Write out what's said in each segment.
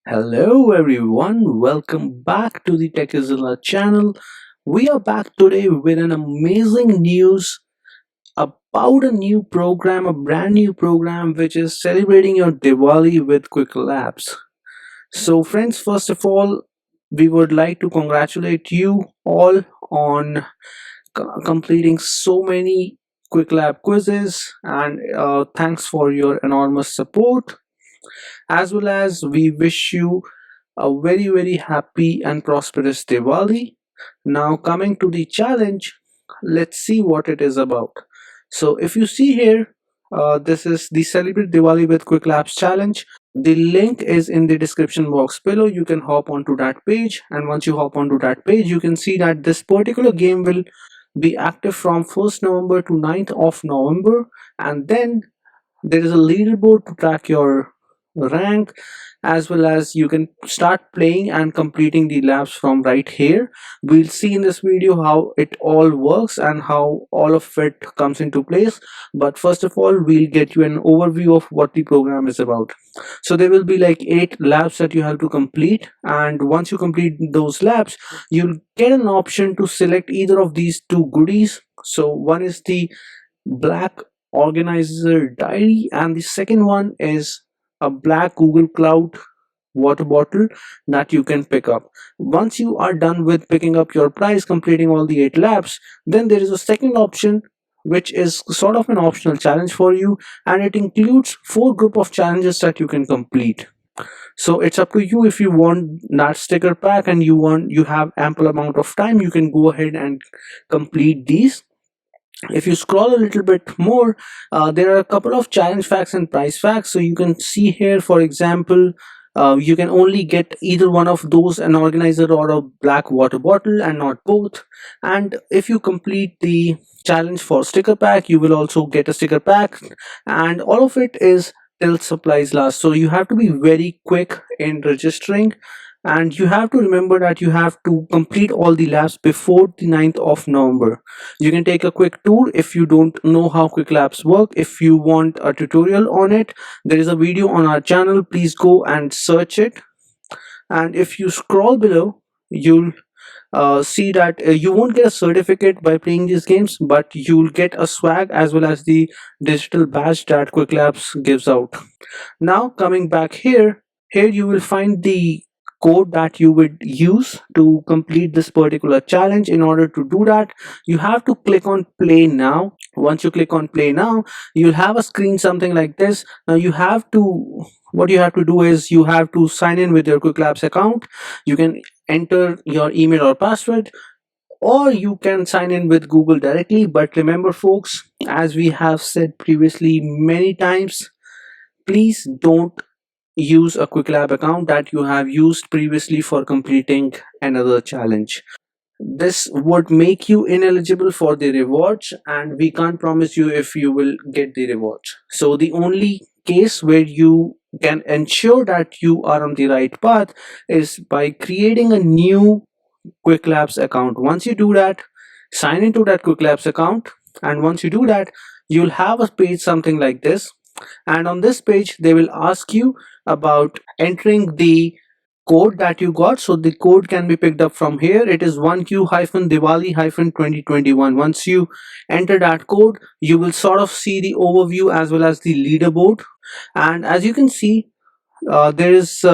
Hello everyone, welcome back to the Zilla channel. We are back today with an amazing news about a new program, a brand new program which is celebrating your Diwali with Qwiklabs. So friends, first of all, we would like to congratulate you all on completing so many Qwiklab quizzes and thanks for your enormous support, as well as we wish you a very happy and prosperous Diwali. Now coming to the challenge, let's see what it is about. So if you see here, this is the Celebrate Diwali with Qwiklabs challenge. The link is in the description box below. You can hop onto that page, and once you hop onto that page, you can see that this particular game will be active from 1st November to 9th of November, and then there is a leaderboard to track your rank, as well as you can start playing and completing the labs from right here. We'll see in this video how it all works and how all of it comes into place, but first of all we'll get you an overview of what the program is about. So there will be like 8 labs that you have to complete, and once you complete those labs you'll get an option to select either of these two goodies. So one is the black organizer diary, and the second one is a black Google Cloud water bottle that you can pick up. Once you are done with picking up your prize, completing all the 8 labs, then there is a second option which is sort of an optional challenge for you, and it includes 4 group of challenges that you can complete. So it's up to you. If you want that sticker pack and you have ample amount of time, you can go ahead and complete these. If you scroll a little bit more, there are a couple of challenge facts and prize facts. So you can see here, for example, you can only get either one of those, an organizer or a black water bottle, and not both. And if you complete the challenge for sticker pack, you will also get a sticker pack, and all of it is till supplies last. So you have to be very quick in registering, and you have to remember that you have to complete all the labs before the 9th of November. You can take a quick tour if you don't know how Qwiklabs work. If you want a tutorial on it, there is a video on our channel. Please go and search it. And if you scroll below, you'll see that you won't get a certificate by playing these games, but you'll get a swag as well as the digital badge that Qwiklabs gives out. Now coming back here you will find the code that you would use to complete this particular challenge. In order to do that, you have to click on play now. Once you click on play now, you'll have a screen something like this. Now what you have to do is you have to sign in with your Qwiklabs account. You can enter your email or password, or you can sign in with Google directly. But remember folks, as we have said previously many times, please don't use a Qwiklab account that you have used previously for completing another challenge. This would make you ineligible for the rewards, and we can't promise you if you will get the rewards. So the only case where you can ensure that you are on the right path is by creating a new Qwiklabs account. Once you do that, sign into that Qwiklabs account, and once you do that, you'll have a page something like this. And on this page they will ask you about entering the code that you got. So the code can be picked up from here. It is 1Q-Diwali-2021. Once you enter that code, you will sort of see the overview as well as the leaderboard. And as you can see, there is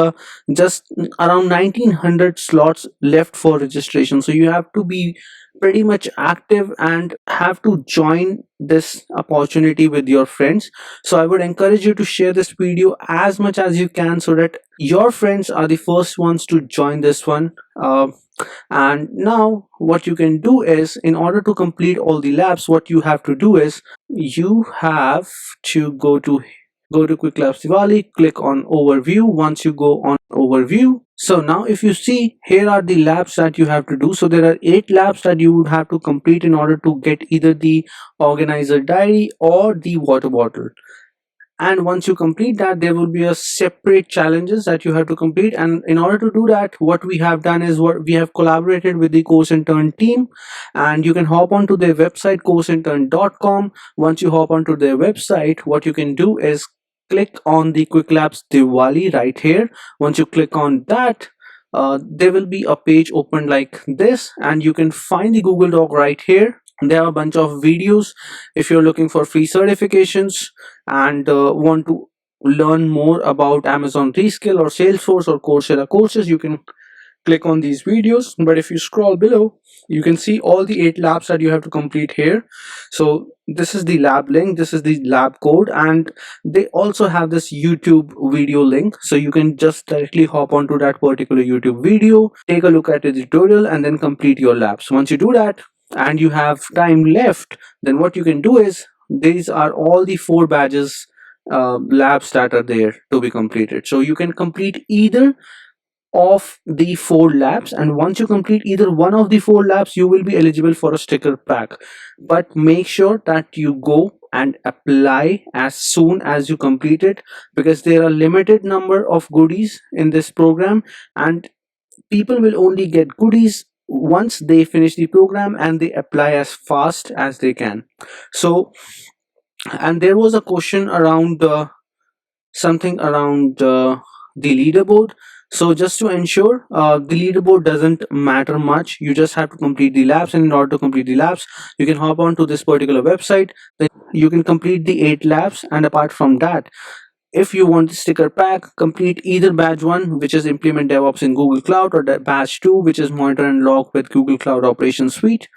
just around 1900 slots left for registration. So you have to be pretty much active and have to join this opportunity with your friends. So I would encourage you to share this video as much as you can so that your friends are the first ones to join this one. And now what you can do is, in order to complete all the labs, what you have to do is you have to go to Qwiklabs Diwali, click on overview. Once you go on overview, so now if you see, here are the labs that you have to do. So there are 8 labs that you would have to complete in order to get either the organizer diary or the water bottle. And once you complete that, there will be a separate challenges that you have to complete. And in order to do that, what we have done is what we have collaborated with the Course Intern team, and you can hop onto their website courseintern.com. Once you hop onto their website, what you can do is click on the Qwiklabs Diwali right here. Once you click on that, there will be a page open like this, and you can find the Google Doc right here. There are a bunch of videos. If you're looking for free certifications and want to learn more about Amazon Reskill or Salesforce or Coursera courses, you can click on these videos. But if you scroll below, you can see all the 8 labs that you have to complete here. So this is the lab link, this is the lab code, and they also have this YouTube video link, so you can just directly hop onto that particular YouTube video, take a look at the tutorial, and then complete your labs. Once you do that and you have time left, then what you can do is, these are all the 4 badges, labs that are there to be completed. So you can complete either of the 4 labs, and once you complete either one of the 4 labs, you will be eligible for a sticker pack. But make sure that you go and apply as soon as you complete it, because there are limited number of goodies in this program, and people will only get goodies once they finish the program and they apply as fast as they can. So, and there was a question around something around the leaderboard. So just to ensure, the leaderboard doesn't matter much, you just have to complete the labs, and in order to complete the labs, you can hop on to this particular website. Then you can complete the 8 labs, and apart from that, if you want the sticker pack, complete either badge 1, which is implement DevOps in Google Cloud, or badge 2, which is monitor and log with Google Cloud Operations Suite,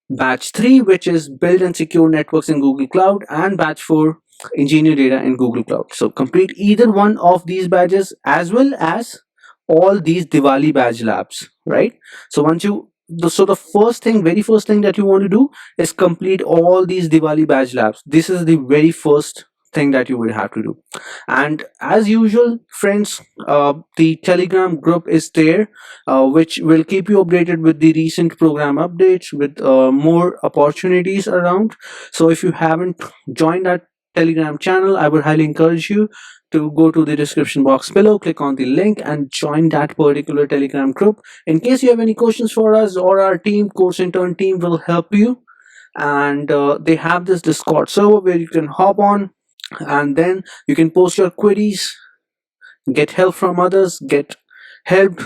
batch 3, which is build and secure networks in Google Cloud, and batch 4, engineer data in Google Cloud. So complete either one of these badges, as well as all these Diwali badge labs, right? So once you, so the first thing, very first thing that you want to do is complete all these Diwali badge labs. This is the very first thing that you will have to do. And as usual, friends, the Telegram group is there, which will keep you updated with the recent program updates, with more opportunities around. So if you haven't joined that Telegram channel, I would highly encourage you to go to the description box below, click on the link, and join that particular Telegram group. In case you have any questions for us, or our team, Course Intern team, will help you. And they have this Discord server where you can hop on, and then you can post your queries, get help from others, get help,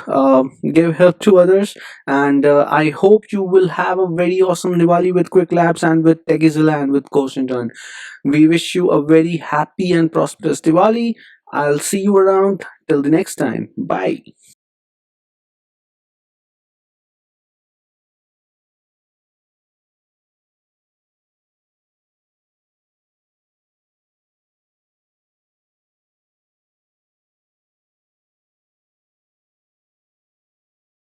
give help to others. And I hope you will have a very awesome Diwali with Qwiklabs and with Techie, Zilla and with Course Intern. We wish you a very happy and prosperous Diwali. I'll see you around till the next time. Bye.